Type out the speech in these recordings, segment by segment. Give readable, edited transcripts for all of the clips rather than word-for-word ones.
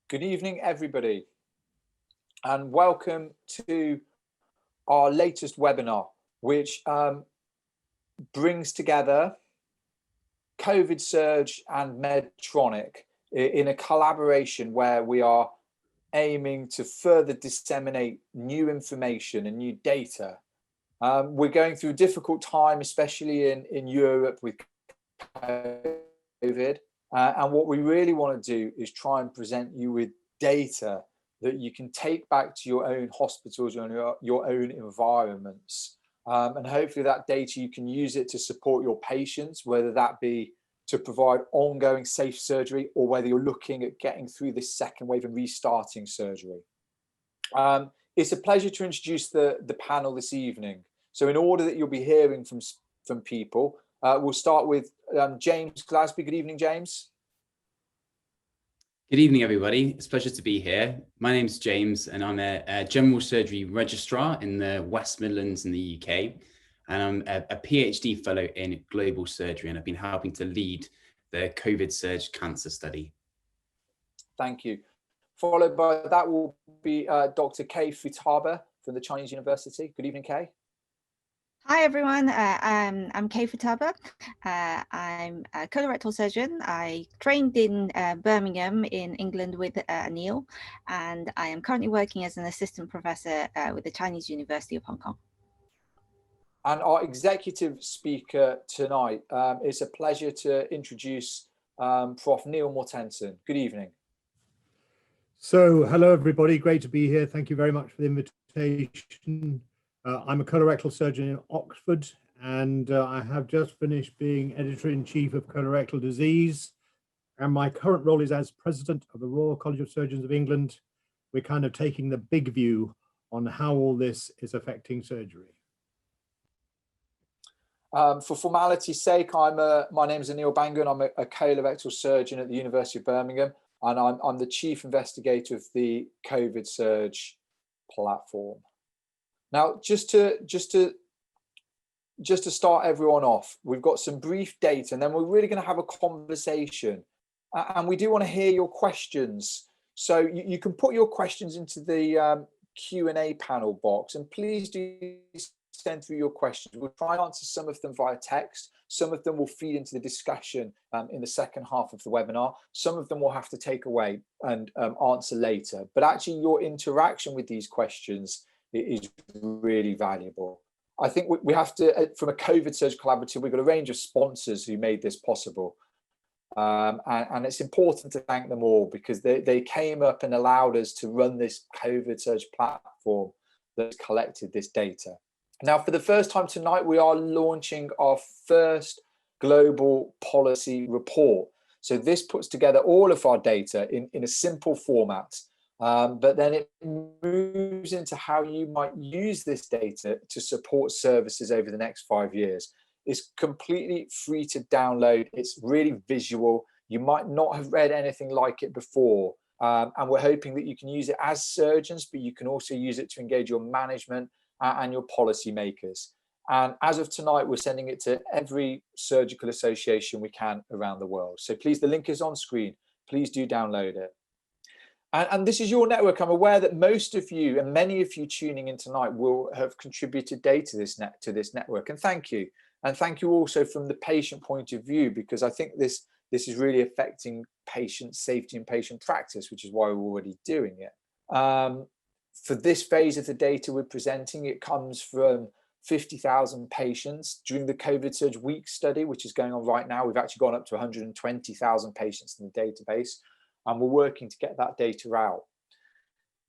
Good evening, everybody, and welcome to our latest webinar, which brings together COVID Surge and MEDTRONIC in a collaboration where we are aiming to further disseminate new information and new data. We're going through a difficult time, especially in Europe with COVID. And what we really want to do is try and present you with data that you can take back to your own hospitals and your own environments. And hopefully that data, you can use it to support your patients, whether that be to provide ongoing safe surgery or whether you're looking at getting through this second wave and restarting surgery. It's a pleasure to introduce the panel this evening. So in order that you'll be hearing from people, we'll start with James Glasby. Good evening, James. Good evening, everybody. It's a pleasure to be here. My name's James, and I'm a general surgery registrar in the West Midlands in the UK. And I'm a PhD fellow in global surgery, and I've been helping to lead the COVID surge cancer study. Thank you. Followed by that will be Dr. Kei Futaba from the Chinese University. Good evening, Kei. Hi everyone, I'm Kei Futaba. I'm a colorectal surgeon. I trained in Birmingham in England with Neil, and I am currently working as an assistant professor with the Chinese University of Hong Kong. And our executive speaker tonight, it's a pleasure to introduce Prof. Neil Mortensen. Good evening. So hello everybody, great to be here. Thank you very much for the invitation. I'm a colorectal surgeon in Oxford, and I have just finished being editor-in-chief of colorectal disease. And my current role is as president of the Royal College of Surgeons of England. We're kind of taking the big view on how all this is affecting surgery. For formality's sake, my name is Anil Bangan. I'm a colorectal surgeon at the University of Birmingham, and I'm the chief investigator of the COVID Surge platform. Now, just to start everyone off, we've got some brief data, and then we're really going to have a conversation. And we do want to hear your questions. So you can put your questions into the Q&A panel box, and please do send through your questions. We'll try and answer some of them via text. Some of them will feed into the discussion in the second half of the webinar. Some of them we'll have to take away and answer later. But actually, your interaction with these questions is really valuable. I think we have to, from a COVID Surge Collaborative, we've got a range of sponsors who made this possible. And it's important to thank them all because they came up and allowed us to run this COVID Surge platform that's collected this data. Now, for the first time tonight, we are launching our first global policy report. So this puts together all of our data in a simple format. But then it moves into how you might use this data to support services over the next 5 years. It's completely free to download. It's really visual. You might not have read anything like it before. And we're hoping that you can use it as surgeons, but you can also use it to engage your management and your policy makers. And as of tonight, we're sending it to every surgical association we can around the world. So please, the link is on screen. Please do download it. And this is your network. I'm aware that most of you and many of you tuning in tonight will have contributed data to this network. And thank you. And thank you also from the patient point of view, because I think this is really affecting patient safety and patient practice, which is why we're already doing it. For this phase of the data we're presenting, it comes from 50,000 patients during the COVID Surge Week study, which is going on right now. We've actually gone up to 120,000 patients in the database. And we're working to get that data out.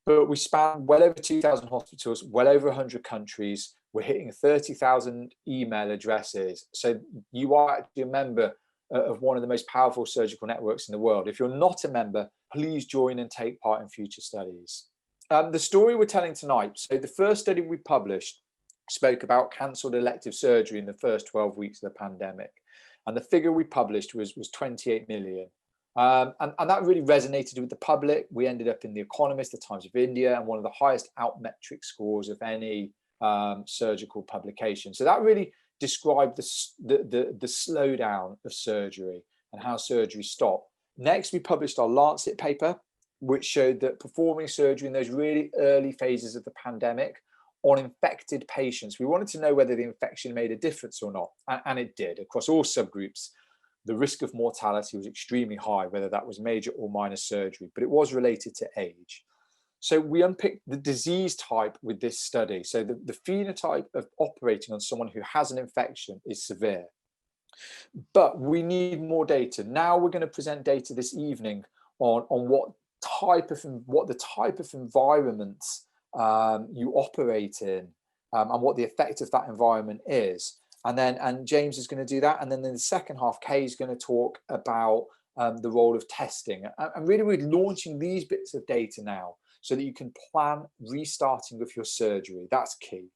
But we span well over 2,000 hospitals, well over 100 countries. We're hitting 30,000 email addresses. So you are actually a member of one of the most powerful surgical networks in the world. If you're not a member, please join and take part in future studies. The story we're telling tonight, so the first study we published spoke about cancelled elective surgery in the first 12 weeks of the pandemic. And the figure we published was 28 million. And that really resonated with the public. We ended up in The Economist, The Times of India, and one of the highest outmetric scores of any surgical publication. So that really described the slowdown of surgery and how surgery stopped. Next, we published our Lancet paper, which showed that performing surgery in those really early phases of the pandemic on infected patients, we wanted to know whether the infection made a difference or not, and it did. Across all subgroups, the risk of mortality was extremely high, whether that was major or minor surgery, but it was related to age. So we unpicked the disease type with this study. So the phenotype of operating on someone who has an infection is severe. But we need more data. Now we're going to present data this evening on what the type of environment you operate in, and what the effect of that environment is. And James is going to do that. And then in the second half, Kay is going to talk about the role of testing. And really, we're launching these bits of data now so that you can plan restarting of your surgery. That's key.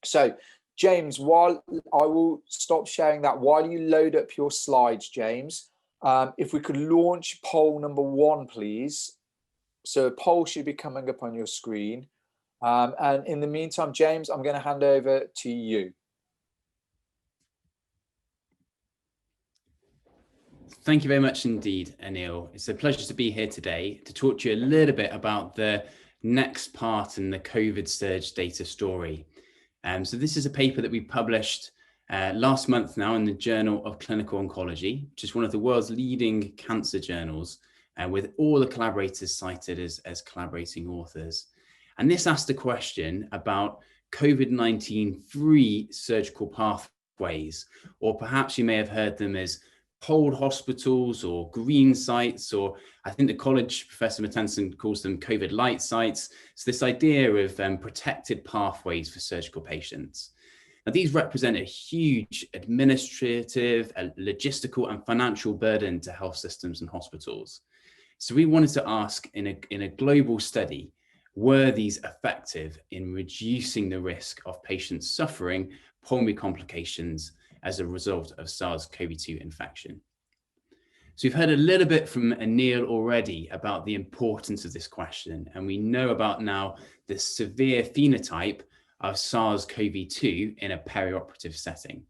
So James, while I will stop sharing that, while you load up your slides, James, if we could launch poll number 1, please. So a poll should be coming up on your screen. And in the meantime, James, I'm going to hand over to you. Thank you very much indeed, Anil. It's a pleasure to be here today to talk to you a little bit about the next part in the COVID surge data story. So this is a paper that we published last month now in the Journal of Clinical Oncology, which is one of the world's leading cancer journals, with all the collaborators cited as collaborating authors. And this asked a question about COVID-19 free surgical pathways, or perhaps you may have heard them as cold hospitals or green sites, or I think the college, Professor Mattenson calls them COVID light sites. So this idea of protected pathways for surgical patients. Now, these represent a huge administrative, logistical and financial burden to health systems and hospitals. So we wanted to ask in a global study, were these effective in reducing the risk of patients suffering pulmonary complications as a result of SARS-CoV-2 infection? So we've heard a little bit from Anil already about the importance of this question, and we know about now the severe phenotype of SARS-CoV-2 in a perioperative setting.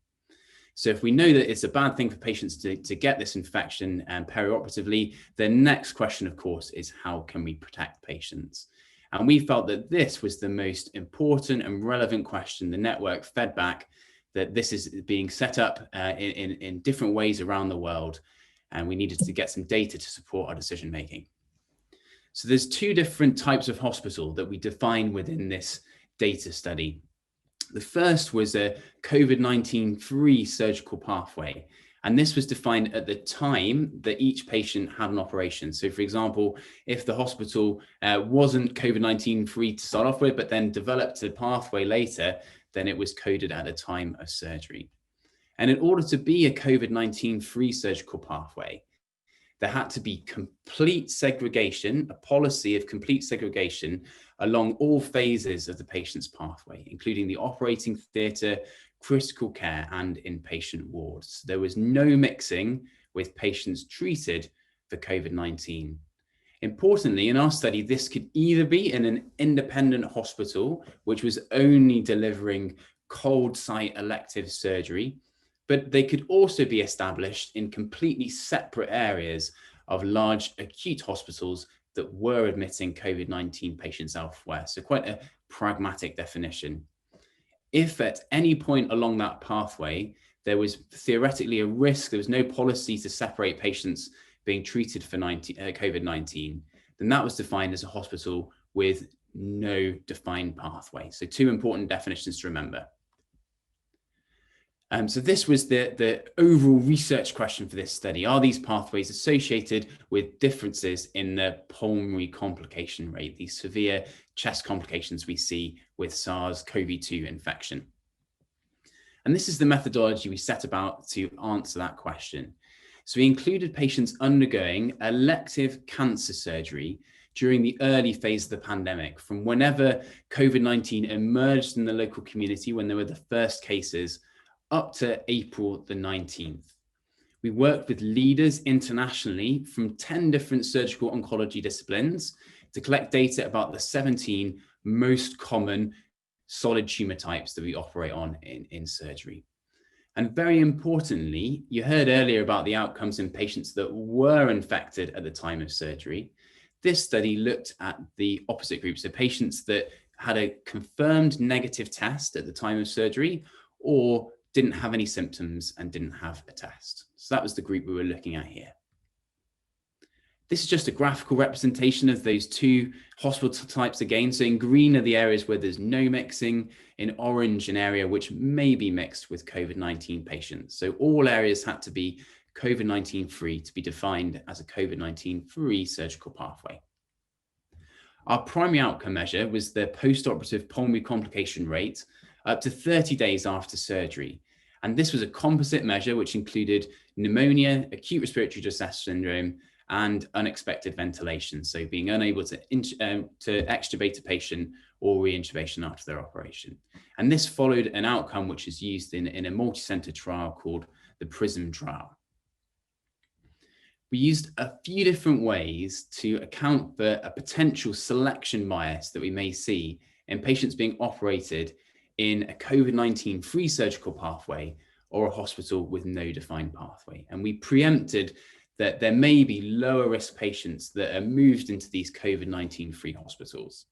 So if we know that it's a bad thing for patients to get this infection perioperatively, the next question, of course, is how can we protect patients? And we felt that this was the most important and relevant question. The network fed back that this is being set up in different ways around the world, and we needed to get some data to support our decision making. So there's 2 different types of hospital that we define within this data study. The first was a COVID-19 free surgical pathway, and this was defined at the time that each patient had an operation. So for example, if the hospital wasn't COVID-19 free to start off with, but then developed a pathway later, then it was coded at the time of surgery. And in order to be a COVID-19 free surgical pathway, there had to be complete segregation, a policy of complete segregation along all phases of the patient's pathway, including the operating theatre, critical care and inpatient wards. There was no mixing with patients treated for COVID-19. Importantly, in our study, this could either be in an independent hospital, which was only delivering cold site elective surgery, but they could also be established in completely separate areas of large acute hospitals that were admitting COVID-19 patients elsewhere. So quite a pragmatic definition. If at any point along that pathway, there was theoretically a risk, there was no policy to separate patients being treated for COVID-19, then that was defined as a hospital with no defined pathway. So 2 important definitions to remember. So this was the overall research question for this study. Are these pathways associated with differences in the pulmonary complication rate, these severe chest complications we see with SARS-CoV-2 infection? And this is the methodology we set about to answer that question. So we included patients undergoing elective cancer surgery during the early phase of the pandemic, from whenever COVID-19 emerged in the local community when there were the first cases, up to April the 19th. We worked with leaders internationally from 10 different surgical oncology disciplines to collect data about the 17 most common solid tumor types that we operate on in surgery. And very importantly, you heard earlier about the outcomes in patients that were infected at the time of surgery. this study looked at the opposite group, so patients that had a confirmed negative test at the time of surgery or didn't have any symptoms and didn't have a test. So that was the group we were looking at here. This is just a graphical representation of those two hospital types again. So in green are the areas where there's no mixing, in orange an area which may be mixed with COVID-19 patients. So all areas had to be COVID-19 free to be defined as a COVID-19 free surgical pathway. Our primary outcome measure was the post-operative pulmonary complication rate up to 30 days after surgery. And this was a composite measure which included pneumonia, acute respiratory distress syndrome, and unexpected ventilation, so being unable to extubate a patient or reintubation after their operation. And this followed an outcome which is used in a multi-center trial called the PRISM trial. We used a few different ways to account for a potential selection bias that we may see in patients being operated in a COVID-19 free surgical pathway or a hospital with no defined pathway. And we preempted that there may be lower risk patients that are moved into these COVID-19 free hospitals.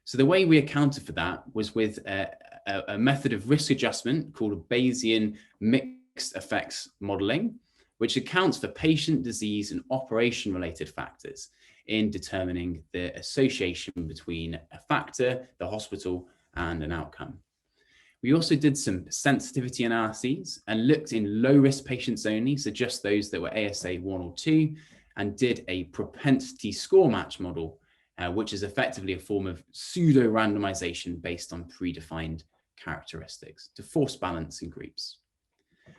So the way we accounted for that was with a method of risk adjustment called Bayesian mixed effects modeling, which accounts for patient disease and operation related factors in determining the association between a factor, the hospital, and an outcome. We also did some sensitivity analyses and looked in low-risk patients only, so just those that were ASA 1 or 2, and did a propensity score match model, which is effectively a form of pseudo-randomization based on predefined characteristics to force balance in groups.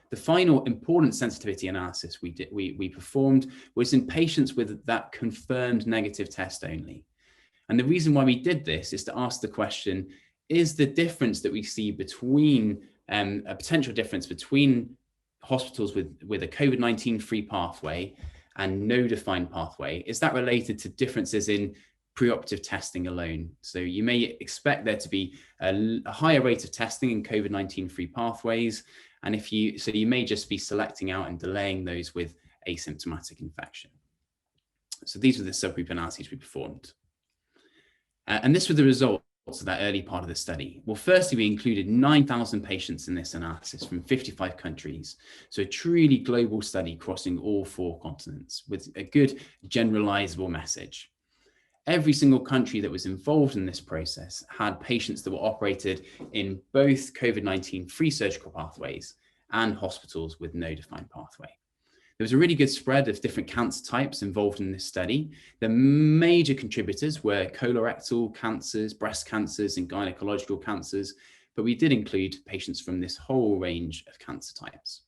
The final important sensitivity analysis we performed was in patients with that confirmed negative test only. And the reason why we did this is to ask the question, is the difference that we see between a potential difference between hospitals with a COVID-19 free pathway and no defined pathway, is that related to differences in preoperative testing alone? So you may expect there to be a higher rate of testing in COVID-19 free pathways. And so you may just be selecting out and delaying those with asymptomatic infection. So these were the subgroup analyses we performed. And this were the results of that early part of the study. Well, firstly, we included 9,000 patients in this analysis from 55 countries. So a truly global study crossing all 4 continents with a good generalizable message. Every single country that was involved in this process had patients that were operated in both COVID-19 free surgical pathways and hospitals with no defined pathway. There was a really good spread of different cancer types involved in this study. The major contributors were colorectal cancers, breast cancers, and gynecological cancers, but we did include patients from this whole range of cancer types.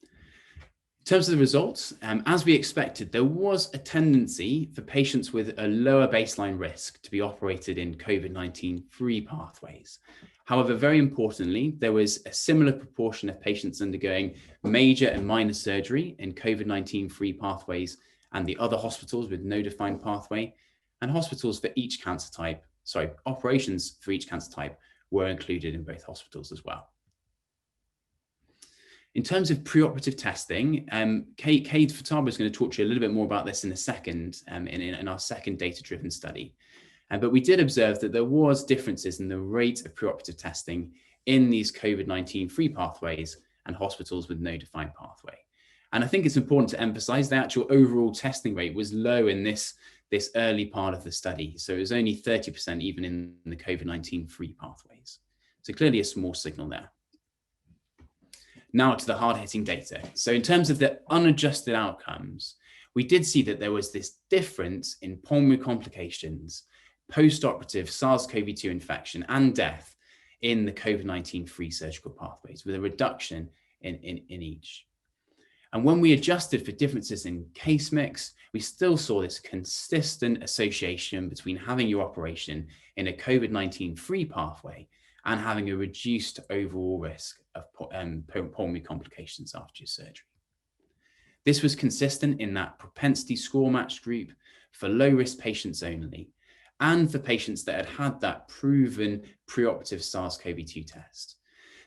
In terms of the results, as we expected, there was a tendency for patients with a lower baseline risk to be operated in COVID-19 free pathways. However, very importantly, there was a similar proportion of patients undergoing major and minor surgery in COVID-19 free pathways and the other hospitals with no defined pathway, and hospitals for each cancer type, operations for each cancer type were included in both hospitals as well. In terms of preoperative testing, Kate Futaba is going to talk to you a little bit more about this in a second in our second data-driven study. But we did observe that there was differences in the rate of preoperative testing in these COVID-19 free pathways and hospitals with no defined pathway. And I think it's important to emphasize the actual overall testing rate was low in this early part of the study. So it was only 30% even in the COVID-19 free pathways. So clearly a small signal there. Now to the hard-hitting data. So in terms of the unadjusted outcomes, we did see that there was this difference in pulmonary complications, post-operative SARS-CoV-2 infection and death in the COVID-19 free surgical pathways with a reduction in each. And when we adjusted for differences in case mix, we still saw this consistent association between having your operation in a COVID-19 free pathway and having a reduced overall risk of pulmonary complications after your surgery. This was consistent in that propensity score matched group for low-risk patients only, and for patients that had that proven preoperative SARS-CoV-2 test.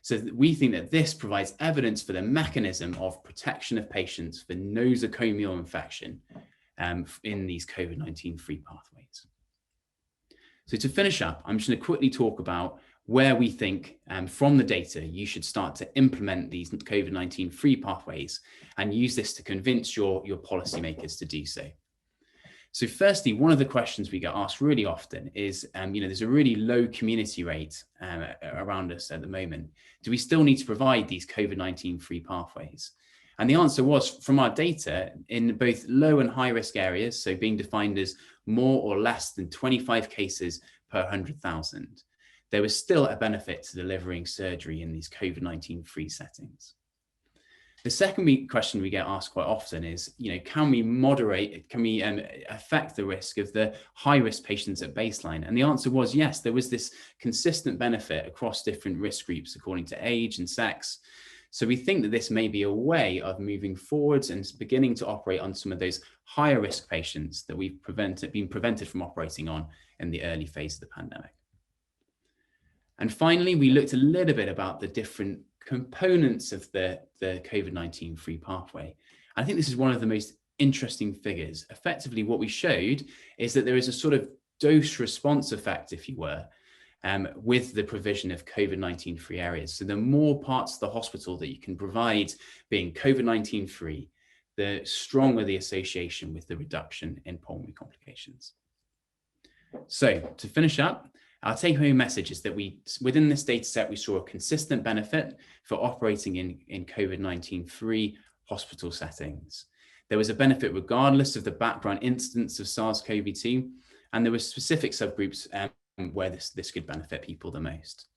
So we think that this provides evidence for the mechanism of protection of patients for nosocomial infection in these COVID-19 free pathways. So to finish up, I'm just going to quickly talk about where we think from the data you should start to implement these COVID-19 free pathways and use this to convince your policymakers to do so. So firstly, one of the questions we get asked really often is, there's a really low community rate around us at the moment. Do we still need to provide these COVID-19 free pathways? And the answer was, from our data, in both low and high risk areas, so being defined as more or less than 25 cases per 100,000, there was still a benefit to delivering surgery in these COVID-19 free settings. The second question we get asked quite often is, can we affect the risk of the high risk patients at baseline? And the answer was yes, there was this consistent benefit across different risk groups according to age and sex. So we think that this may be a way of moving forwards and beginning to operate on some of those higher risk patients that we've been prevented from operating on in the early phase of the pandemic. And finally, we looked a little bit about the different components of the COVID-19 free pathway. I think this is one of the most interesting figures. Effectively, what we showed is that there is a sort of dose response effect, if you were, with the provision of COVID-19 free areas. So the more parts of the hospital that you can provide being COVID-19 free, the stronger the association with the reduction in pulmonary complications. So to finish up, our take-home message is that within this data set, we saw a consistent benefit for operating in COVID-19 free hospital settings. There was a benefit regardless of the background incidence of SARS-CoV-2, and there were specific subgroups where this could benefit people the most.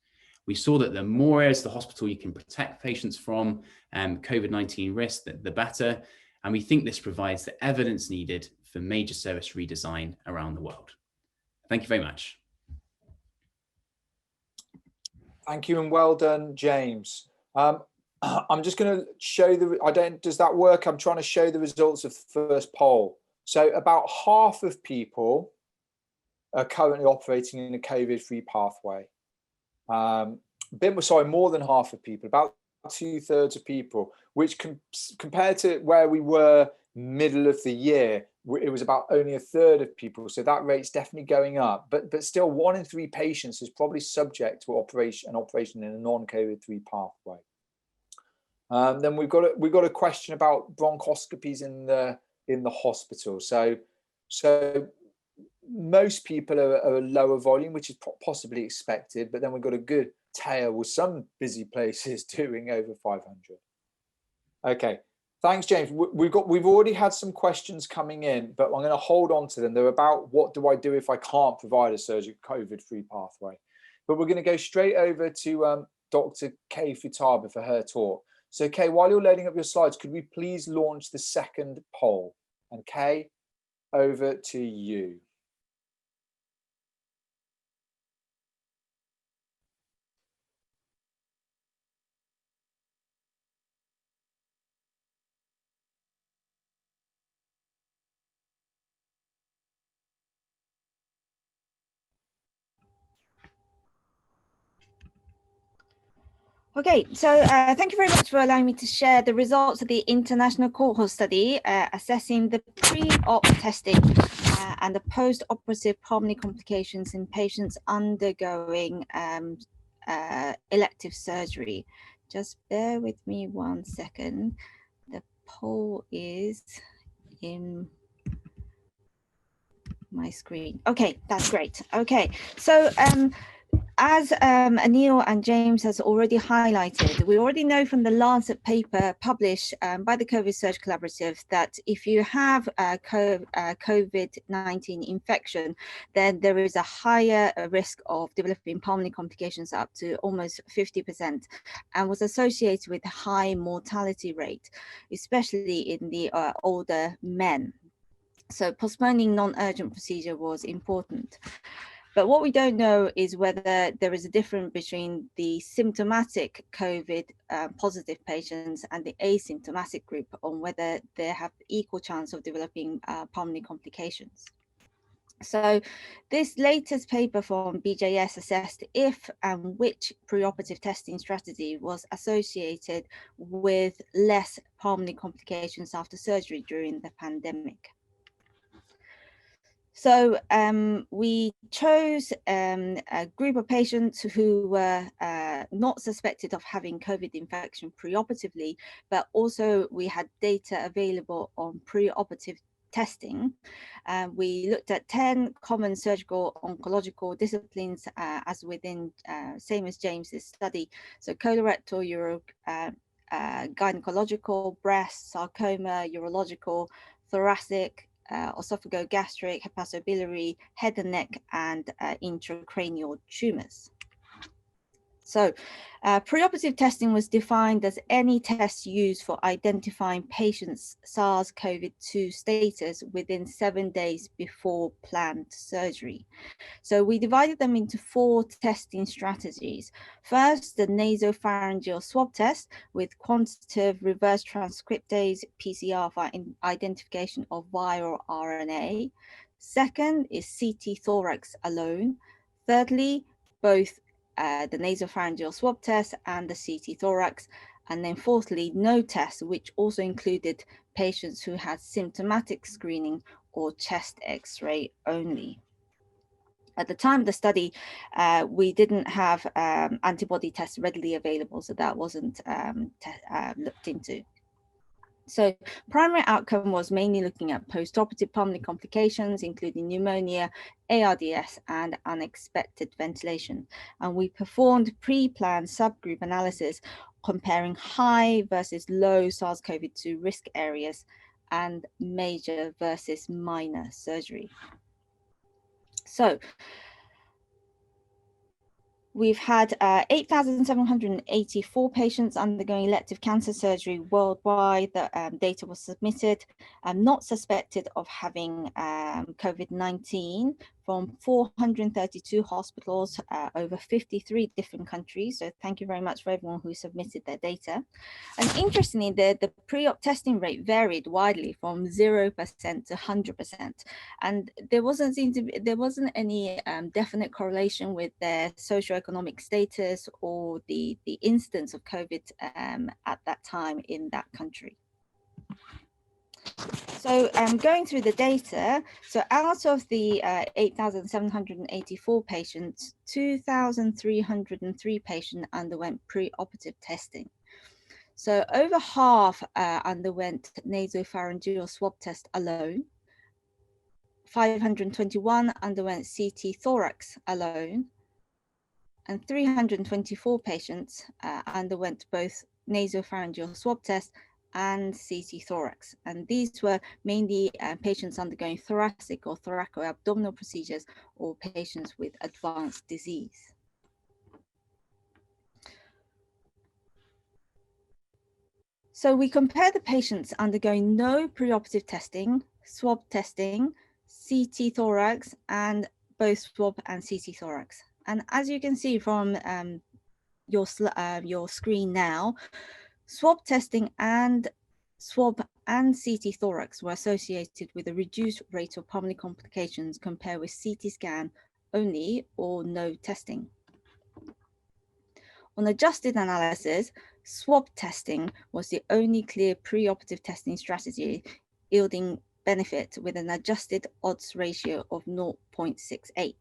We saw that the more areas of the hospital you can protect patients from COVID-19 risk, the better. And we think this provides the evidence needed for major service redesign around the world. Thank you very much. Thank you and well done, James. I'm just going to show does that work? I'm trying to show the results of the first poll. So about half of people are currently operating in a COVID-free pathway. More than half of people, about 2/3 of people, which compared to where we were middle of the year, it was about only 1/3 of people. So that rate's definitely going up, but still 1 in 3 patients is probably subject to an operation in a non-COVID-free pathway. Then we've got a question about bronchoscopies in the hospital. So most people are a lower volume, which is possibly expected, but then we've got a good tail with some busy places doing over 500. Okay. Thanks, James. We've already had some questions coming in, but I'm going to hold on to them. They're about what do I do if I can't provide a surgical COVID-free pathway. But we're going to go straight over to Dr. Kay Futaba for her talk. So Kay, while you're loading up your slides, could we please launch the second poll? And Kay, over to you. Okay, so thank you very much for allowing me to share the results of the international cohort study assessing the pre-op testing and the post-operative pulmonary complications in patients undergoing elective surgery. Just bear with me 1 second. The poll is in my screen. Okay, that's great. Okay, so as Anil and James has already highlighted, we already know from the Lancet paper published by the COVID Surge Collaborative that if you have a COVID-19 infection, then there is a higher risk of developing pulmonary complications up to almost 50%, and was associated with a high mortality rate, especially in the older men. So postponing non-urgent procedure was important. But what we don't know is whether there is a difference between the symptomatic COVID positive patients and the asymptomatic group on whether they have equal chance of developing pulmonary complications. So this latest paper from BJS assessed if and which preoperative testing strategy was associated with less pulmonary complications after surgery during the pandemic. So we chose a group of patients who were not suspected of having COVID infection preoperatively, but also we had data available on preoperative testing. We looked at 10 common surgical oncological disciplines as within, same as James's study. So colorectal, gynecological, breast, sarcoma, urological, thoracic, esophagogastric, hepatobiliary, head and neck, and intracranial tumors. So preoperative testing was defined as any test used for identifying patients' SARS-CoV-2 status within 7 days before planned surgery. So we divided them into 4 testing strategies. First, the nasopharyngeal swab test with quantitative reverse transcriptase PCR for identification of viral RNA. Second is CT thorax alone. Thirdly, both the nasopharyngeal swab test and the CT thorax. And then fourthly, no test, which also included patients who had symptomatic screening or chest X-ray only. At the time of the study, we didn't have antibody tests readily available, so that wasn't looked into. So primary outcome was mainly looking at postoperative pulmonary complications, including pneumonia, ARDS, and unexpected ventilation. And we performed pre-planned subgroup analysis comparing high versus low SARS-CoV-2 risk areas and major versus minor surgery. So we've had 8,784 patients undergoing elective cancer surgery worldwide. The data was submitted, not suspected of having COVID-19 from 432 hospitals over 53 different countries. So thank you very much for everyone who submitted their data. And interestingly, the pre-op testing rate varied widely from 0% to 100%. And there wasn't any definite correlation with their socioeconomic status or the instance of COVID at that time in that country. So going through the data, so out of the 8,784 patients, 2,303 patients underwent preoperative testing. So over half underwent nasopharyngeal swab test alone. 521 underwent CT thorax alone, and 324 patients underwent both nasopharyngeal swab test and CT thorax. And these were mainly patients undergoing thoracic or thoracoabdominal procedures or patients with advanced disease. So we compare the patients undergoing no preoperative testing, swab testing, CT thorax, and both swab and CT thorax. And as you can see from your screen now, swab testing and swab and CT thorax were associated with a reduced rate of pulmonary complications compared with CT scan only or no testing. On adjusted analysis, swab testing was the only clear preoperative testing strategy yielding benefit with an adjusted odds ratio of 0.68.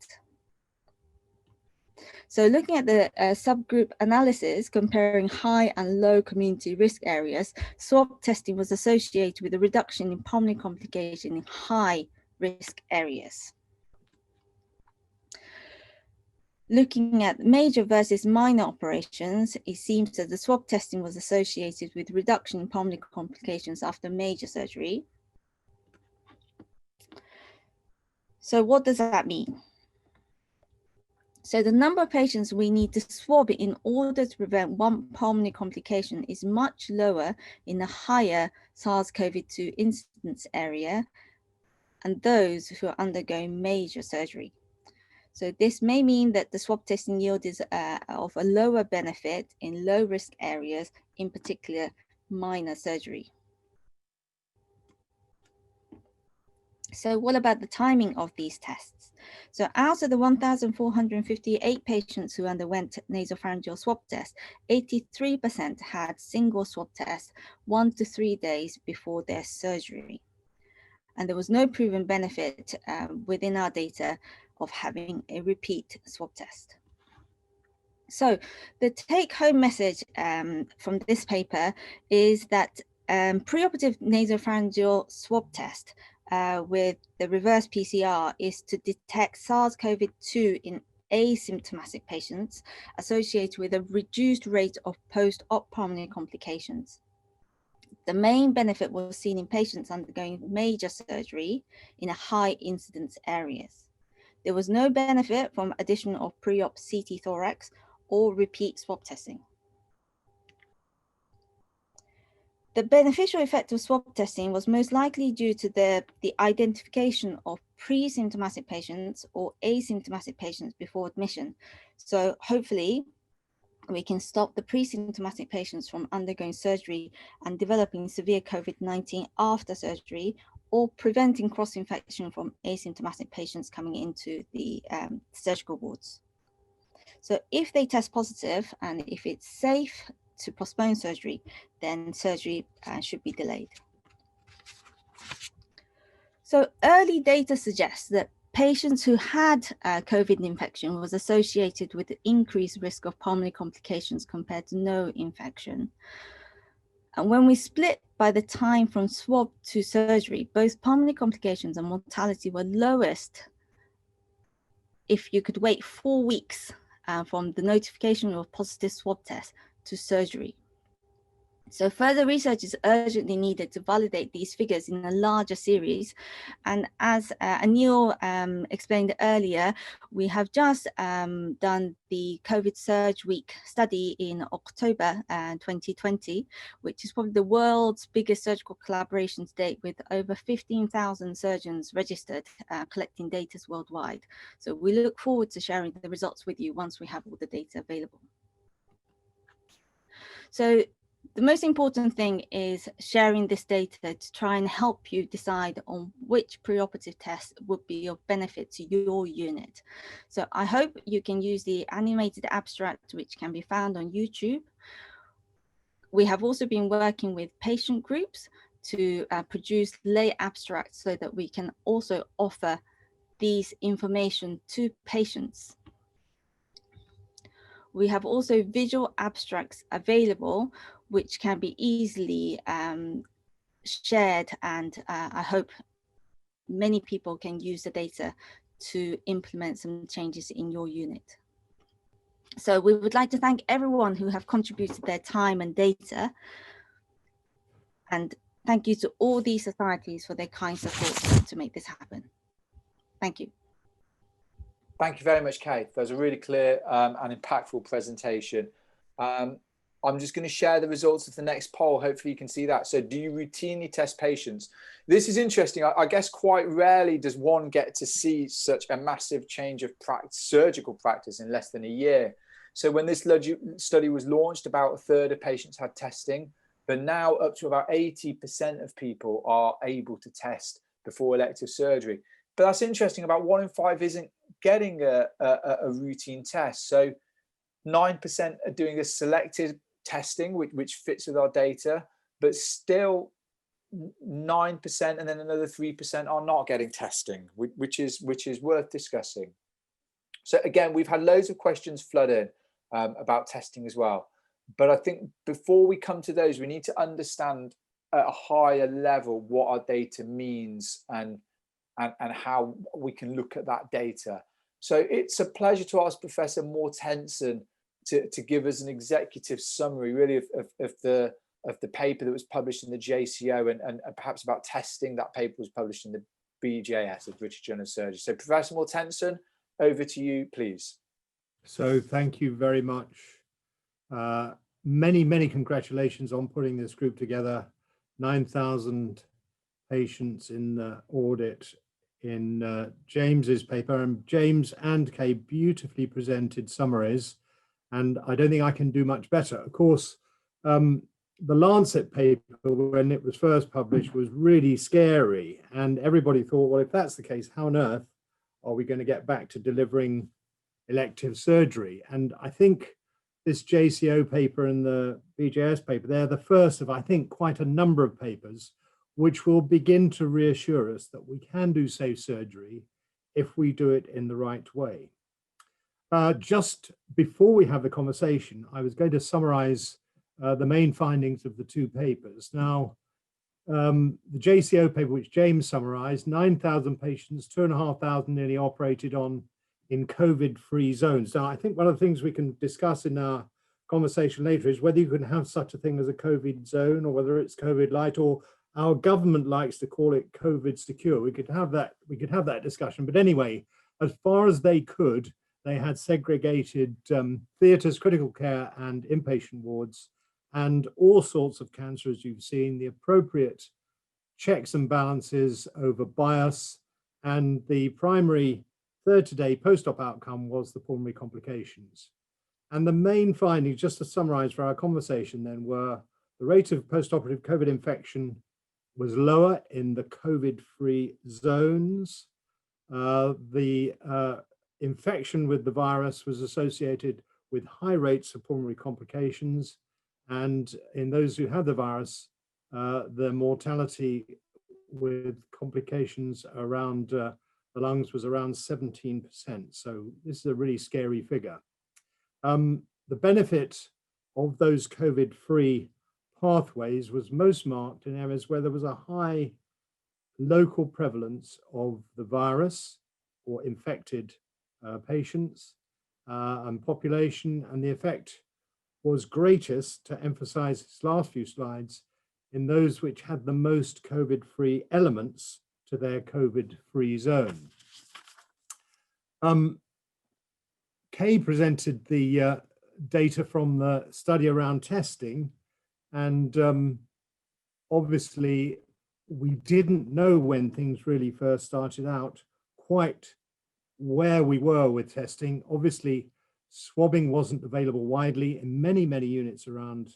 So looking at the subgroup analysis comparing high and low community risk areas, swab testing was associated with a reduction in pulmonary complication in high risk areas. Looking at major versus minor operations, it seems that the swab testing was associated with reduction in pulmonary complications after major surgery. So what does that mean? So the number of patients we need to swab in order to prevent one pulmonary complication is much lower in the higher SARS-CoV-2 incidence area and those who are undergoing major surgery. So this may mean that the swab testing yield is of a lower benefit in low risk areas, in particular minor surgery. So what about the timing of these tests? So out of the 1,458 patients who underwent nasopharyngeal swab test, 83% had single swab test 1 to 3 days before their surgery. and there was no proven benefit within our data of having a repeat swab test. So the take-home message from this paper is that preoperative nasopharyngeal swab test with the reverse PCR is to detect SARS-CoV-2 in asymptomatic patients associated with a reduced rate of post-op pulmonary complications. The main benefit was seen in patients undergoing major surgery in a high incidence areas. There was no benefit from addition of pre-op CT thorax or repeat swab testing. The beneficial effect of swab testing was most likely due to the identification of pre-symptomatic patients or asymptomatic patients before admission. So hopefully we can stop the pre-symptomatic patients from undergoing surgery and developing severe COVID-19 after surgery, or preventing cross-infection from asymptomatic patients coming into the surgical wards. So if they test positive and if it's safe to postpone surgery, then surgery should be delayed. So early data suggests that patients who had COVID infection was associated with increased risk of pulmonary complications compared to no infection. And when we split by the time from swab to surgery, both pulmonary complications and mortality were lowest if you could wait 4 weeks from the notification of positive swab test to surgery. So further research is urgently needed to validate these figures in a larger series. And as Anil explained earlier, we have just done the COVID Surge Week study in October 2020, which is probably the world's biggest surgical collaboration to date, with over 15,000 surgeons registered, collecting data worldwide. So we look forward to sharing the results with you once we have all the data available. So the most important thing is sharing this data to try and help you decide on which preoperative test would be of benefit to your unit. So I hope you can use the animated abstract, which can be found on YouTube. We have also been working with patient groups to produce lay abstracts so that we can also offer these information to patients. We have also visual abstracts available, which can be easily shared, and I hope many people can use the data to implement some changes in your unit. So we would like to thank everyone who have contributed their time and data, and thank you to all these societies for their kind support to make this happen. Thank you. Thank you very much, Kate. That was a really clear and impactful presentation. I'm just going to share the results of the next poll. Hopefully you can see that. So do you routinely test patients? This is interesting. I guess quite rarely does one get to see such a massive change of surgical practice in less than a year. So when this study was launched, about a third of patients had testing, but now up to about 80% of people are able to test before elective surgery. But that's interesting. About 1 in 5 isn't getting a routine test. So 9% are doing a selected testing, which fits with our data, but still 9% and then another 3% are not getting testing, which is worth discussing. So again, we've had loads of questions flood in about testing as well. But I think before we come to those, we need to understand at a higher level what our data means and how we can look at that data. So it's a pleasure to ask Professor Mortensen to give us an executive summary, really, of the paper that was published in the JCO and perhaps about testing. That paper was published in the BJS, the British Journal of Surgery. So Professor Mortensen, over to you, please. So thank you very much. Many congratulations on putting this group together. 9,000 patients in the audit in James's paper, and James and Kay beautifully presented summaries, and I don't think I can do much better. Of course, the Lancet paper, when it was first published, was really scary, and everybody thought, well, if that's the case, how on earth are we going to get back to delivering elective surgery? And I think this JCO paper and the BJS paper, they're the first of, I think, quite a number of papers which will begin to reassure us that we can do safe surgery if we do it in the right way. Just before we have the conversation, I was going to summarize the main findings of the two papers. Now, the JCO paper, which James summarized, 9,000 patients, 2,500 nearly operated on in COVID-free zones. Now, I think one of the things we can discuss in our conversation later is whether you can have such a thing as a COVID zone, or whether it's COVID light, or our government likes to call it COVID secure. We could have that discussion. But anyway, as far as they could, they had segregated theatres, critical care and inpatient wards, and all sorts of cancer, as you've seen, the appropriate checks and balances over bias. And the primary 30-day post-op outcome was the pulmonary complications. And the main findings, just to summarize for our conversation then, were the rate of post-operative COVID infection was lower in the COVID-free zones. The infection with the virus was associated with high rates of pulmonary complications. And in those who had the virus, the mortality with complications around the lungs was around 17%. So this is a really scary figure. The benefit of those COVID-free pathways was most marked in areas where there was a high local prevalence of the virus or infected patients and population, and the effect was greatest, to emphasize its last few slides, in those which had the most COVID-free elements to their COVID-free zone. Kay presented the data from the study around testing, and obviously we didn't know when things really first started out quite where we were with testing. Obviously, swabbing wasn't available widely in many, many units around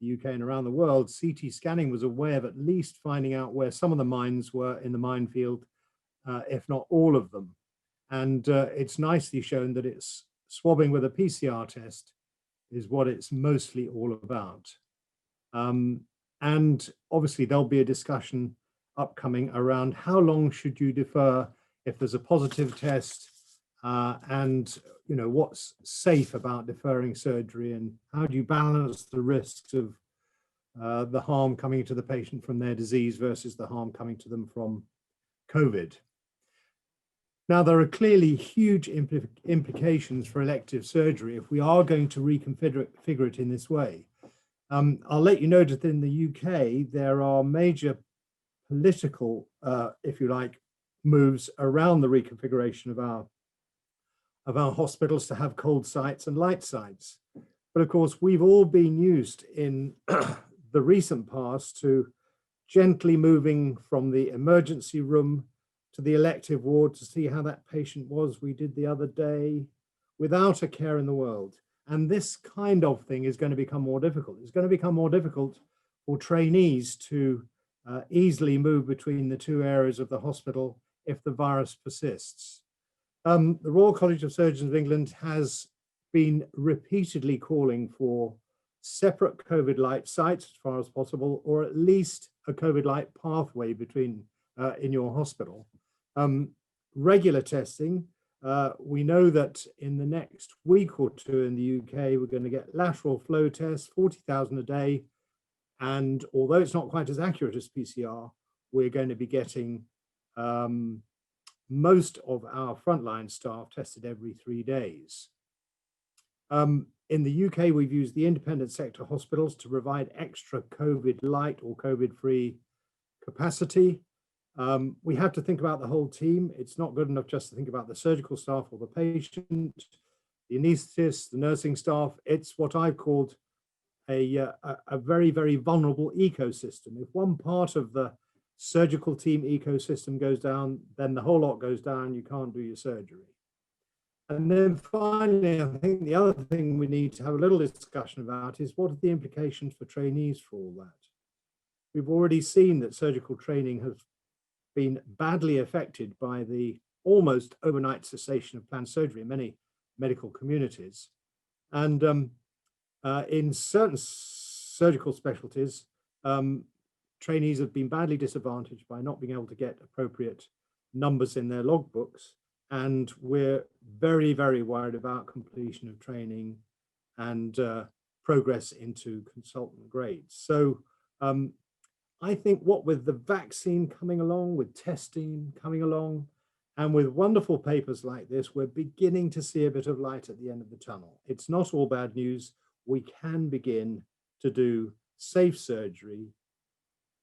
the UK and around the world. CT scanning was a way of at least finding out where some of the mines were in the minefield, if not all of them. And it's nicely shown that it's swabbing with a PCR test is what it's mostly all about. And obviously there'll be a discussion upcoming around how long should you defer if there's a positive test, and what's safe about deferring surgery, and how do you balance the risks of the harm coming to the patient from their disease versus the harm coming to them from COVID. Now, there are clearly huge implications for elective surgery if we are going to reconfigure it in this way. I'll let you know that in the UK, there are major political, if you like, moves around the reconfiguration of our hospitals to have cold sites and light sites. But of course, we've all been used in the recent past to gently moving from the emergency room to the elective ward to see how that patient was. We did the other day without a care in the world. And this kind of thing is going to become more difficult. It's going to become more difficult for trainees to easily move between the two areas of the hospital if the virus persists. The Royal College of Surgeons of England has been repeatedly calling for separate COVID light sites as far as possible, or at least a COVID light pathway between in your hospital. Regular testing. We know that in the next week or two in the UK, we're going to get lateral flow tests, 40,000 a day. And although it's not quite as accurate as PCR, we're going to be getting most of our frontline staff tested every 3 days. In the UK, we've used the independent sector hospitals to provide extra COVID light or COVID-free capacity. We have to think about the whole team. It's not good enough just to think about the surgical staff or the patient, the anaesthetist, the nursing staff. It's what I've called a very, very vulnerable ecosystem. If one part of the surgical team ecosystem goes down, then the whole lot goes down. You can't do your surgery. And then finally, I think the other thing we need to have a little discussion about is what are the implications for trainees for all that? We've already seen that surgical training has been badly affected by the almost overnight cessation of planned surgery in many medical communities. And in certain surgical specialties, trainees have been badly disadvantaged by not being able to get appropriate numbers in their logbooks. And we're very, very worried about completion of training and progress into consultant grades. So I think what with the vaccine coming along, with testing coming along, and with wonderful papers like this, we're beginning to see a bit of light at the end of the tunnel. It's not all bad news. We can begin to do safe surgery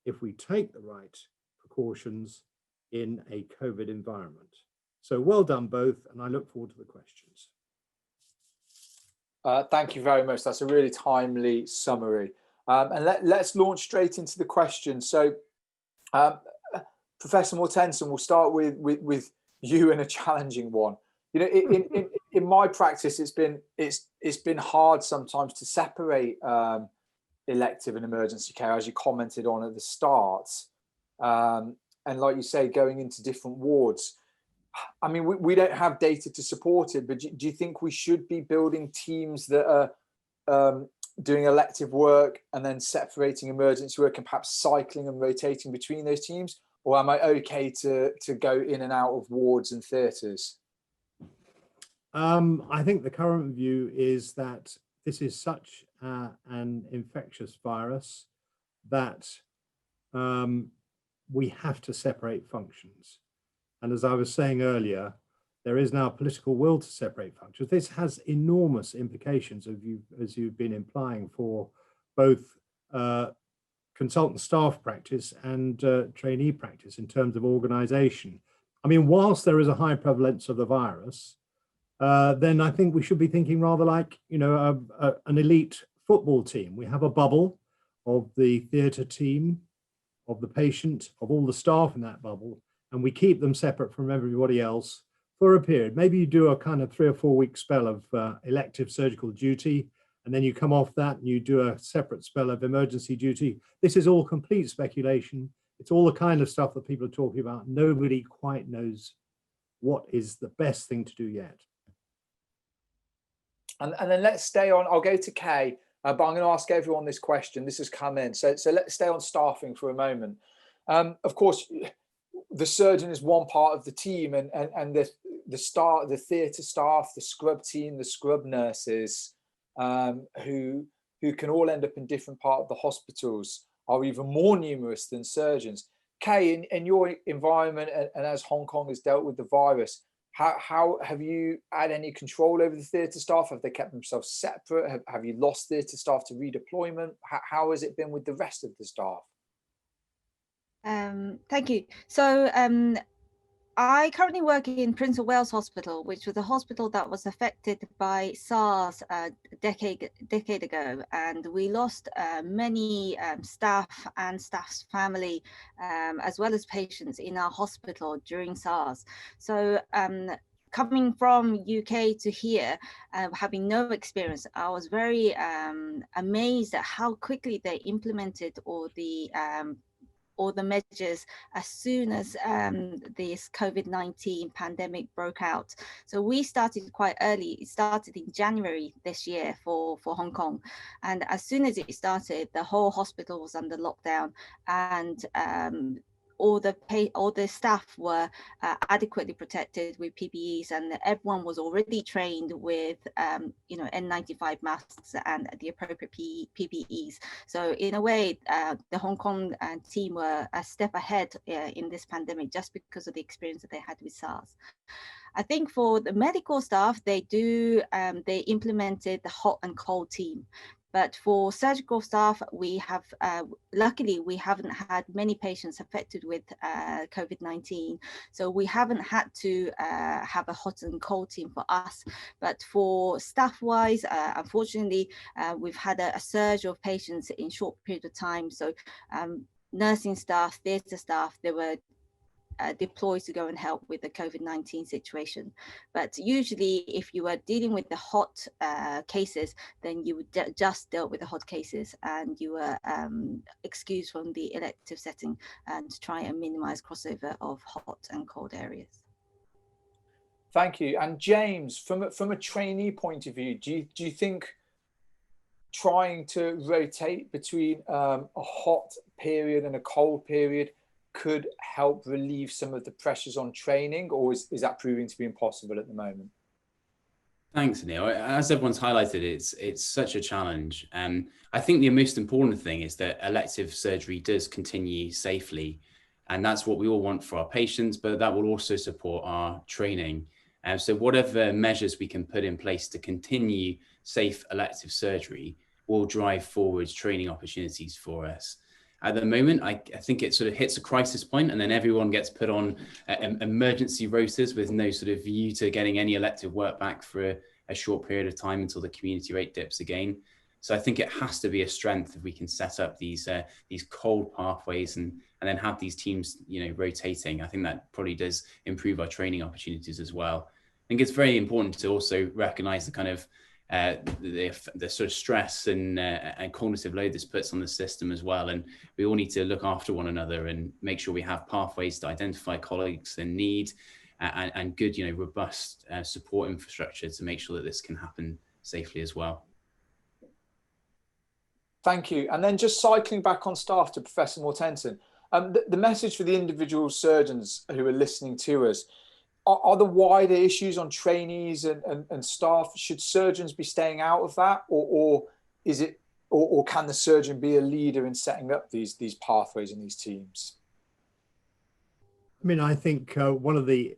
if we take the right precautions in a COVID environment. So well done both, and I look forward to the questions. Thank you very much. That's a really timely summary. And let's launch straight into the questions. So, Professor Mortensen, we'll start with you in a challenging one. You know, in my practice, it's been hard sometimes to separate elective and emergency care, as you commented on at the start, and like you say, going into different wards. I mean, we don't have data to support it, but do you think we should be building teams that are doing elective work and then separating emergency work and perhaps cycling and rotating between those teams? Or am I okay to go in and out of wards and theatres? I think the current view is that this is such an infectious virus that we have to separate functions. And as I was saying earlier, there is now political will to separate functions. This has enormous implications, as you've been implying, for both consultant staff practice and trainee practice in terms of organization. I mean, whilst there is a high prevalence of the virus, then I think we should be thinking rather like, you know, an elite football team. We have a bubble of the theatre team, of the patient, of all the staff in that bubble, and we keep them separate from everybody else for a period. Maybe you do a kind of 3 or 4 week spell of elective surgical duty, and then you come off that and you do a separate spell of emergency duty. This is all complete speculation. It's all the kind of stuff that people are talking about. Nobody quite knows what is the best thing to do yet. And then let's stay on, I'll go to Kay, but I'm going to ask everyone this question. This has come in. So let's stay on staffing for a moment. Of course, the surgeon is one part of the team, and the theatre staff, the scrub team, the scrub nurses, who can all end up in different parts of the hospitals, are even more numerous than surgeons. Kay, in your environment, and as Hong Kong has dealt with the virus, how have you had any control over the theatre staff? Have they kept themselves separate? Have you lost theatre staff to redeployment? How has it been with the rest of the staff? Thank you. So I currently work in Prince of Wales Hospital, which was a hospital that was affected by SARS a decade ago, and we lost many staff and staff's family, as well as patients in our hospital during SARS. So coming from UK to here, having no experience, I was very amazed at how quickly they implemented all the measures as soon as this COVID-19 pandemic broke out. So we started quite early. It started in January this year for Hong Kong. And as soon as it started, the whole hospital was under lockdown, and all the staff were adequately protected with PPEs, and everyone was already trained with N95 masks and the appropriate PPEs. So in a way, the Hong Kong team were a step ahead in this pandemic, just because of the experience that they had with SARS. I think for the medical staff, they implemented the hot and cold team. But for surgical staff, we have, luckily, we haven't had many patients affected with COVID-19. So we haven't had to have a hot and cold team for us. But for staff-wise, unfortunately, we've had a surge of patients in short period of time. So nursing staff, theatre staff, they were deployed to go and help with the COVID-19 situation. But usually if you were dealing with the hot cases, then you would just deal with the hot cases, and you were excused from the elective setting, and to try and minimize crossover of hot and cold areas. Thank you. And James, from a trainee point of view, do you think trying to rotate between a hot period and a cold period could help relieve some of the pressures on training, or is that proving to be impossible at the moment? Thanks, Neil. As everyone's highlighted, it's such a challenge. I think the most important thing is that elective surgery does continue safely, and that's what we all want for our patients, but that will also support our training. So whatever measures we can put in place to continue safe elective surgery will drive forward training opportunities for us. At the moment, I think it sort of hits a crisis point, and then everyone gets put on emergency rotors with no sort of view to getting any elective work back for a short period of time until the community rate dips again. So I think it has to be a strength if we can set up these cold pathways and then have these teams, rotating. I think that probably does improve our training opportunities as well. I think it's very important to also recognize the kind of the sort of stress and cognitive load this puts on the system as well. And we all need to look after one another and make sure we have pathways to identify colleagues in need and good, robust support infrastructure to make sure that this can happen safely as well. Thank you. And then just cycling back on staff to Professor Mortensen, the message for the individual surgeons who are listening to us, are the wider issues on trainees and staff, should surgeons be staying out of that, or can the surgeon be a leader in setting up these pathways and these teams? I mean, I think one of the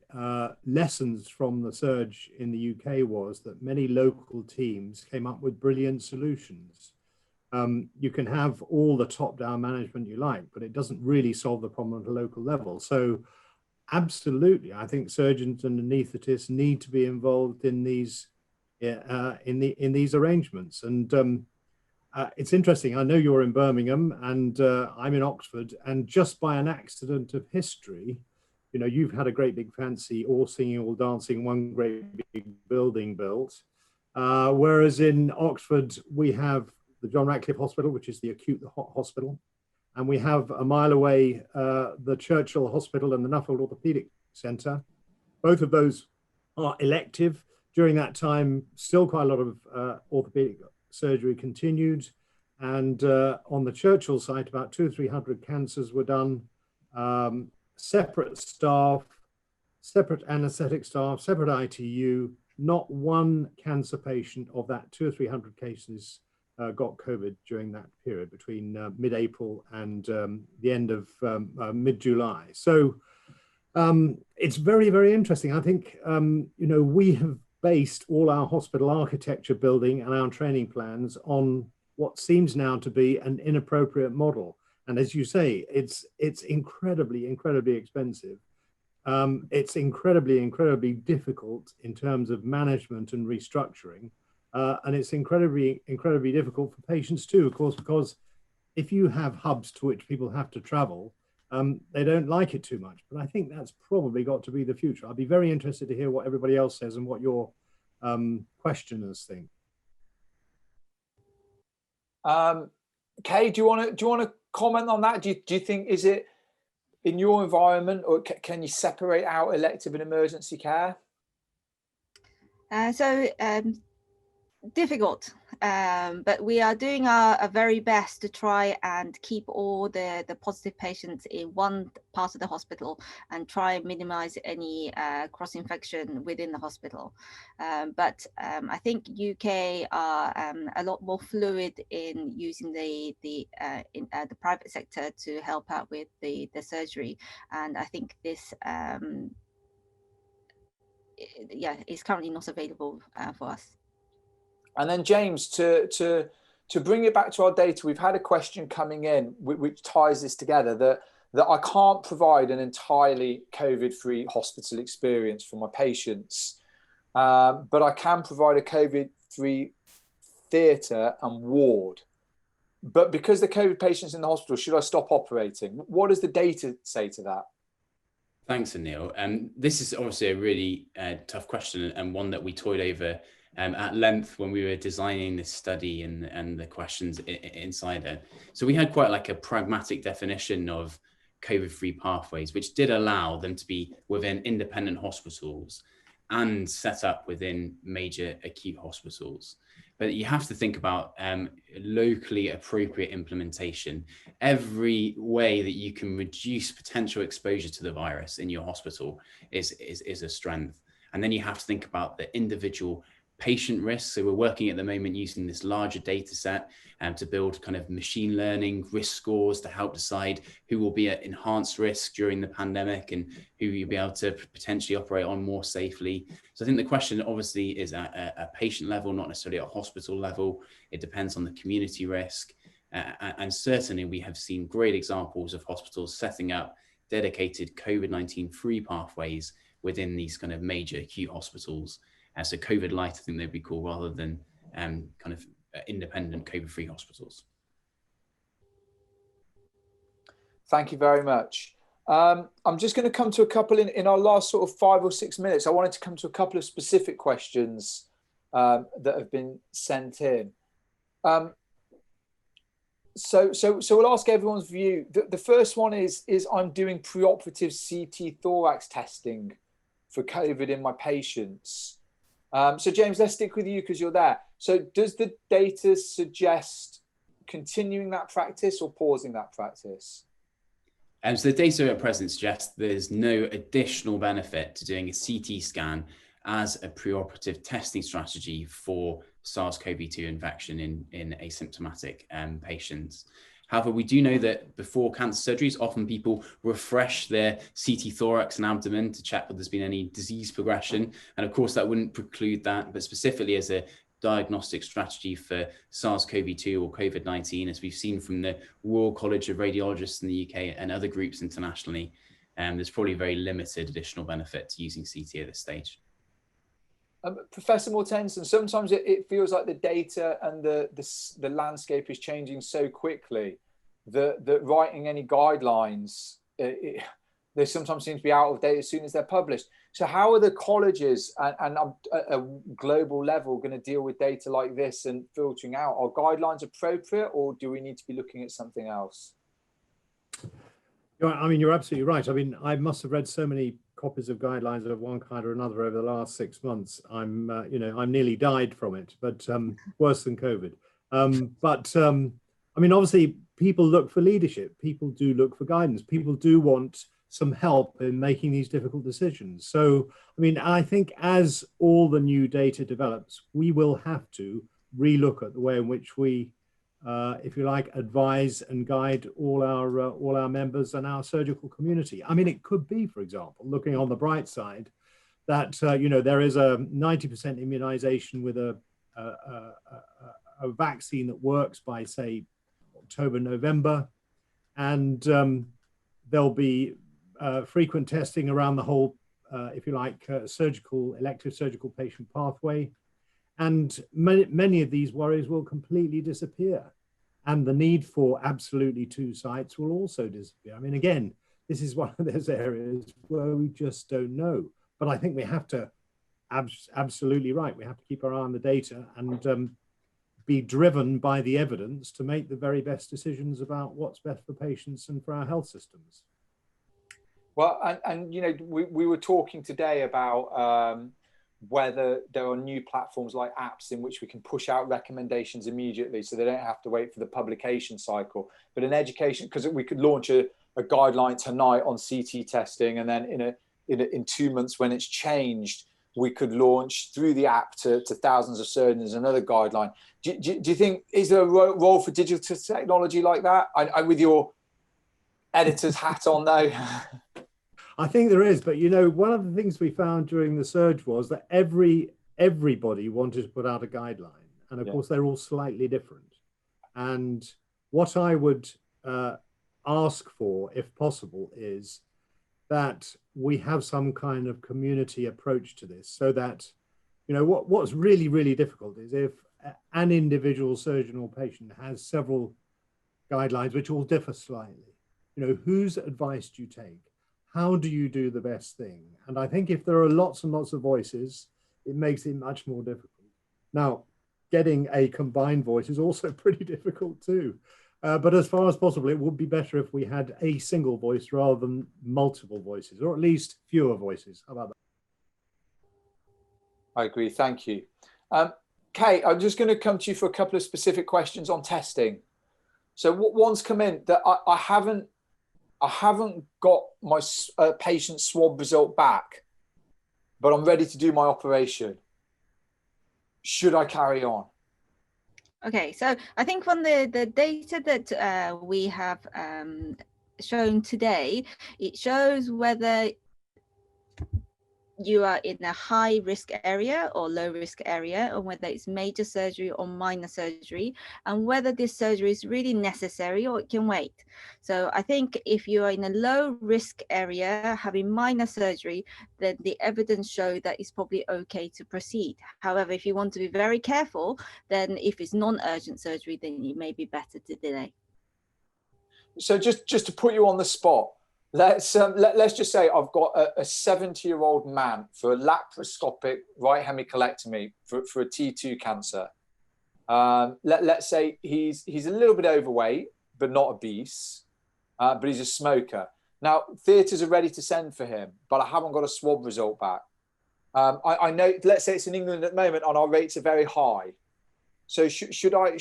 lessons from the surge in the UK was that many local teams came up with brilliant solutions. You can have all the top-down management you like, but it doesn't really solve the problem at a local level. So absolutely, I think surgeons and anaesthetists need to be involved in these these arrangements. And it's interesting. I know you're in Birmingham and I'm in Oxford, and just by an accident of history, you've had a great big fancy all singing, all dancing, one great big building built. Whereas in Oxford, we have the John Radcliffe Hospital, which is the acute hospital. And we have a mile away the Churchill Hospital and the Nuffield Orthopaedic Centre. Both of those are elective. During that time, still quite a lot of orthopaedic surgery continued. And on the Churchill site, about 200 or 300 cancers were done. Separate staff, separate anaesthetic staff, separate ITU. Not one cancer patient of that 200 or 300 cases got COVID during that period between mid-April and the end of mid-July. So it's very, very interesting. I think, we have based all our hospital architecture building and our training plans on what seems now to be an inappropriate model. And as you say, it's incredibly, incredibly expensive. It's incredibly, incredibly difficult in terms of management and restructuring. And it's incredibly, incredibly difficult for patients too, of course, because if you have hubs to which people have to travel, they don't like it too much. But I think that's probably got to be the future. I'd be very interested to hear what everybody else says and what your questioners think. Kay, do you want to comment on that? Do you think, is it in your environment, or can you separate out elective and emergency care? Difficult, but we are doing our very best to try and keep all the positive patients in one part of the hospital and try and minimize any cross-infection within the hospital. But I think UK are a lot more fluid in using the private sector to help out with the surgery, and I think this is currently not available for us. And then James, to bring it back to our data, we've had a question coming in which ties this together, that I can't provide an entirely COVID-free hospital experience for my patients, but I can provide a COVID-free theatre and ward. But because the COVID patient's in the hospital, should I stop operating? What does the data say to that? Thanks, Anil. This is obviously a really tough question, and one that we toyed over at length when we were designing this study and the questions inside it. So we had quite like a pragmatic definition of COVID-free pathways, which did allow them to be within independent hospitals and set up within major acute hospitals. But you have to think about locally appropriate implementation. Every way that you can reduce potential exposure to the virus in your hospital is a strength. And then you have to think about the individual patient risk. So we're working at the moment using this larger data set to build kind of machine learning risk scores to help decide who will be at enhanced risk during the pandemic and who you'll be able to potentially operate on more safely. So I think the question obviously is at a patient level, not necessarily at a hospital level. It depends on the community risk. And certainly we have seen great examples of hospitals setting up dedicated COVID-19 free pathways within these kind of major acute hospitals. So COVID light, I think they'd be called, rather than kind of independent COVID-free hospitals. Thank you very much. I'm just going to come to a couple in our last sort of 5 or 6 minutes. I wanted to come to a couple of specific questions that have been sent in. So we'll ask everyone's view. The first one is I'm doing preoperative CT thorax testing for COVID in my patients. So James, let's stick with you because you're there. So does the data suggest continuing that practice or pausing that practice? So the data at present suggests there's no additional benefit to doing a CT scan as a preoperative testing strategy for SARS-CoV-2 infection in asymptomatic patients. However, we do know that before cancer surgeries, often people refresh their CT thorax and abdomen to check whether there's been any disease progression. And of course, that wouldn't preclude that, but specifically as a diagnostic strategy for SARS-CoV-2 or COVID-19, as we've seen from the Royal College of Radiologists in the UK and other groups internationally, there's probably very limited additional benefit to using CT at this stage. Professor Mortensen, sometimes it feels like the data and the landscape is changing so quickly that writing any guidelines, they sometimes seem to be out of date as soon as they're published. So how are the colleges and at a global level going to deal with data like this and filtering out? Are guidelines appropriate, or do we need to be looking at something else? I mean, you're absolutely right. I mean, I must have read so many copies of guidelines of one kind or another over the last 6 months. I'm nearly died from it, but worse than COVID. I mean, obviously, people look for leadership. People do look for guidance. People do want some help in making these difficult decisions. So, I mean, I think as all the new data develops, we will have to relook at the way in which we, if you like, advise and guide all our members and our surgical community. I mean, it could be, for example, looking on the bright side, that there is a 90% immunization with a vaccine that works by, say, October, November, and there'll be frequent testing around the whole, if you like, elective surgical patient pathway. And many of these worries will completely disappear. And the need for absolutely 2 sites will also disappear. I mean, again, this is one of those areas where we just don't know. But I think we have to, absolutely right, we have to keep our eye on the data and be driven by the evidence to make the very best decisions about what's best for patients and for our health systems. Well, and we were talking today about whether there are new platforms like apps in which we can push out recommendations immediately so they don't have to wait for the publication cycle. But in education, because we could launch a guideline tonight on CT testing, and then in 2 months when it's changed, we could launch through the app to thousands of surgeons another guideline. Do you think, is there a role for digital technology like that? I with your editor's hat on though. I think there is, but one of the things we found during the surge was that everybody wanted to put out a guideline, and of course they're all slightly different. And what I would ask for, if possible, is that we have some kind of community approach to this, so that what's really, really difficult is if an individual surgeon or patient has several guidelines which all differ slightly. Whose advice do you take? How do you do the best thing? And I think if there are lots and lots of voices, it makes it much more difficult. Now, getting a combined voice is also pretty difficult too. But as far as possible, it would be better if we had a single voice rather than multiple voices, or at least fewer voices. How about that? I agree. Thank you. Kate, I'm just going to come to you for a couple of specific questions on testing. So one's come in that I haven't got my patient swab result back, but I'm ready to do my operation. Should I carry on? Okay, so I think from the data that we have shown today, it shows whether you are in a high risk area or low risk area, or whether it's major surgery or minor surgery, and whether this surgery is really necessary or it can wait. So I think if you are in a low risk area having minor surgery, then the evidence show that it's probably okay to proceed. However, if you want to be very careful, then if it's non-urgent surgery, then it may be better to delay. So just to put you on the spot, let's just say I've got a 70-year-old man for a laparoscopic right hemicolectomy for a T2 cancer. Let's say he's a little bit overweight, but not obese, but he's a smoker. Now, theatres are ready to send for him, but I haven't got a swab result back. I know, let's say it's in England at the moment, and our rates are very high. So should I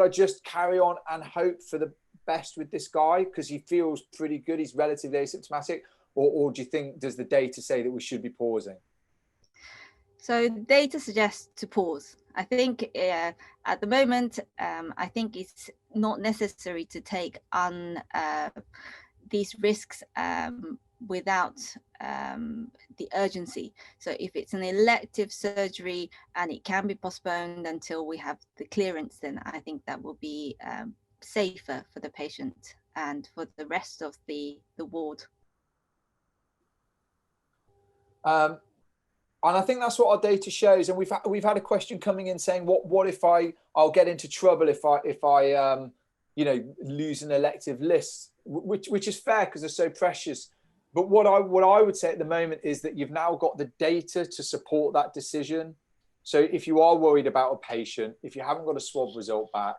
just carry on and hope for the best with this guy because he feels pretty good, he's relatively asymptomatic, or do you think, does the data say that we should be pausing? So data suggests to pause. I think at the moment, I think it's not necessary to take on these risks without the urgency. So if it's an elective surgery and it can be postponed until we have the clearance, then I think that will be safer for the patient and for the rest of the ward. And I think that's what our data shows. And we've had a question coming in saying, what if I'll get into trouble if I lose an elective list, which is fair because they're so precious. But what I would say at the moment is that you've now got the data to support that decision. So if you are worried about a patient, if you haven't got a swab result back,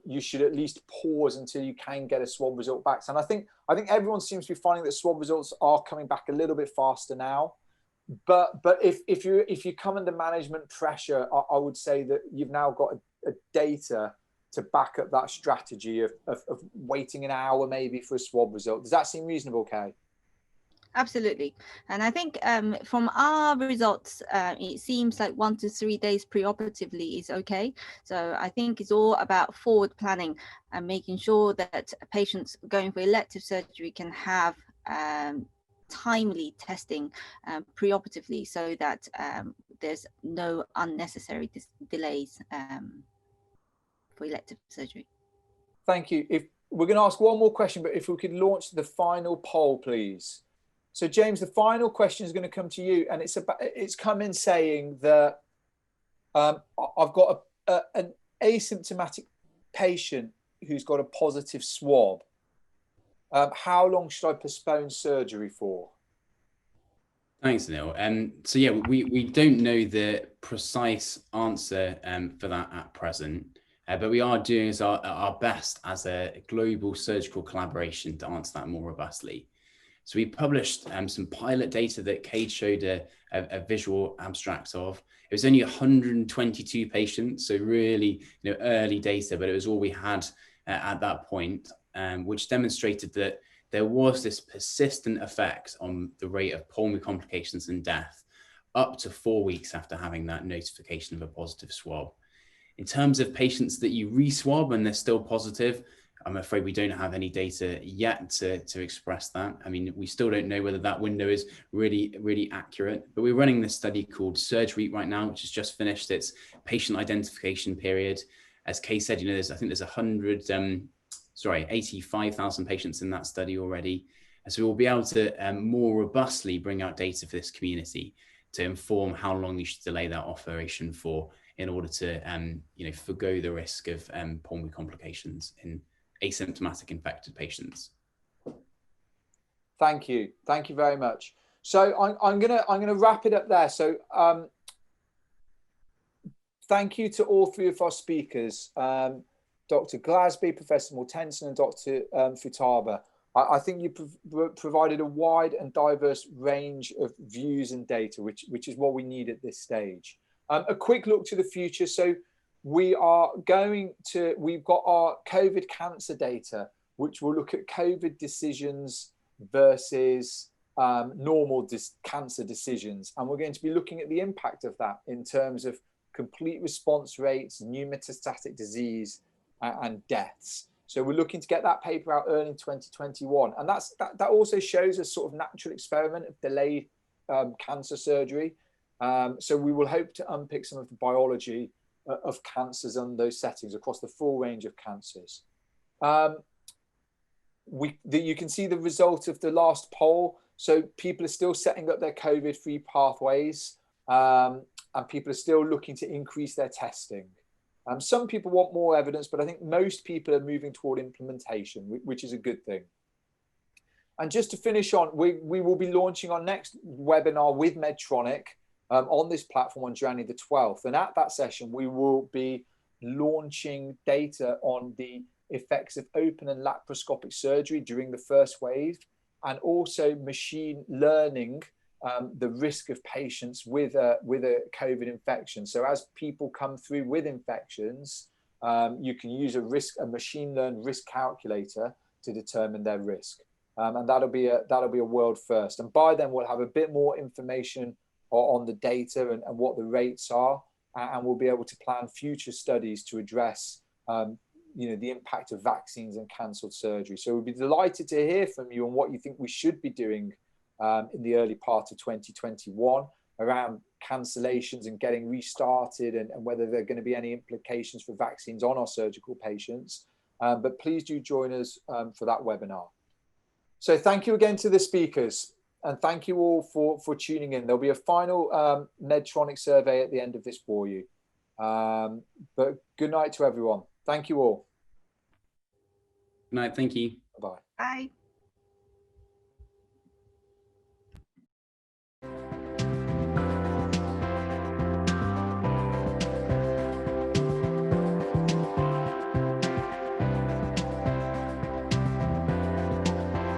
you should at least pause until you can get a swab result back. And I think everyone seems to be finding that swab results are coming back a little bit faster now. But if you come under management pressure, I would say that you've now got a data to back up that strategy of waiting an hour maybe for a swab result. Does that seem reasonable, Kay? Absolutely. And I think from our results, it seems like 1 to 3 days preoperatively is okay. So I think it's all about forward planning and making sure that patients going for elective surgery can have timely testing preoperatively so that there's no unnecessary delays for elective surgery. Thank you. If we're going to ask one more question, but if we could launch the final poll, please. So James, the final question is going to come to you, and it's come in saying that I've got an asymptomatic patient who's got a positive swab. How long should I postpone surgery for? Thanks, Neil. So yeah, we don't know the precise answer for that at present, but we are doing our best as a global surgical collaboration to answer that more robustly. So we published some pilot data that Kate showed a visual abstract of. It was only 122 patients, so really early data, but it was all we had at that point, which demonstrated that there was this persistent effect on the rate of pulmonary complications and death up to 4 weeks after having that notification of a positive swab. In terms of patients that you re-swab and they're still positive, I'm afraid we don't have any data yet to express that. I mean, we still don't know whether that window is really accurate, but we're running this study called Surgery right now, which has just finished its patient identification period. As Kay said, I think there's 85,000 patients in that study already. And so we'll be able to more robustly bring out data for this community to inform how long you should delay that operation for in order to, forgo the risk of pulmonary complications in asymptomatic infected patients. Thank you very much. So I'm gonna wrap it up there. So thank you to all three of our speakers, Dr. Glasby, Professor Mortensen, and Dr. Futaba. I think you provided a wide and diverse range of views and data, which is what we need at this stage. A quick look to the future. So we've got our COVID cancer data, which will look at COVID decisions versus normal cancer decisions. And we're going to be looking at the impact of that in terms of complete response rates, new metastatic disease, and deaths. So we're looking to get that paper out early in 2021. And that also shows a sort of natural experiment of delayed cancer surgery. So we will hope to unpick some of the biology of cancers and those settings across the full range of cancers. You can see the result of the last poll. So people are still setting up their COVID-free pathways, and people are still looking to increase their testing. Some people want more evidence, but I think most people are moving toward implementation, which is a good thing. And just to finish on, we will be launching our next webinar with Medtronic on this platform on January the 12th. And at that session, we will be launching data on the effects of open and laparoscopic surgery during the first wave, and also machine learning the risk of patients with a COVID infection. So as people come through with infections, you can use a machine learned risk calculator to determine their risk, and that'll be a world first. And by then we'll have a bit more information on the data and what the rates are, and we'll be able to plan future studies to address the impact of vaccines and cancelled surgery. So we'd be delighted to hear from you on what you think we should be doing in the early part of 2021 around cancellations and getting restarted, and whether there are going to be any implications for vaccines on our surgical patients. But please do join us for that webinar. So thank you again to the speakers, and thank you all for tuning in. There'll be a final Medtronic survey at the end of this for you. But good night to everyone. Thank you all. Good night. Thank you. Bye-bye. Bye.